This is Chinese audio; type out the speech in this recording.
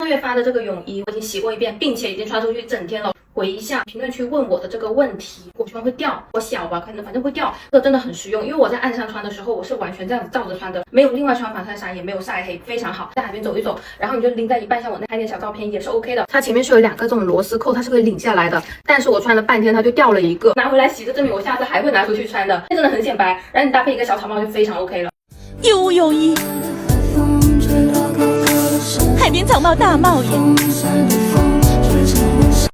月发的这个泳衣我已经洗过一遍，并且已经穿出去一整天了。回一下评论区问我的这个问题，我穿会掉，我小吧，可能反正会掉，这个真的很实用，因为我在岸上穿的时候，我是完全这样子照着穿的，没有另外穿防晒衫，也没有晒黑，非常好。在海边走一走，然后你就拎在一半，像我那拍点小照片也是 OK 的。它前面是有2个这种螺丝扣，它是可以拧下来的，但是我穿了半天它就掉了一个，拿回来洗，这证明我下次还会拿出去穿的，这真的很显白，然后你搭配一个小草帽就非常 OK 了。有无有一？海边草帽大帽耶！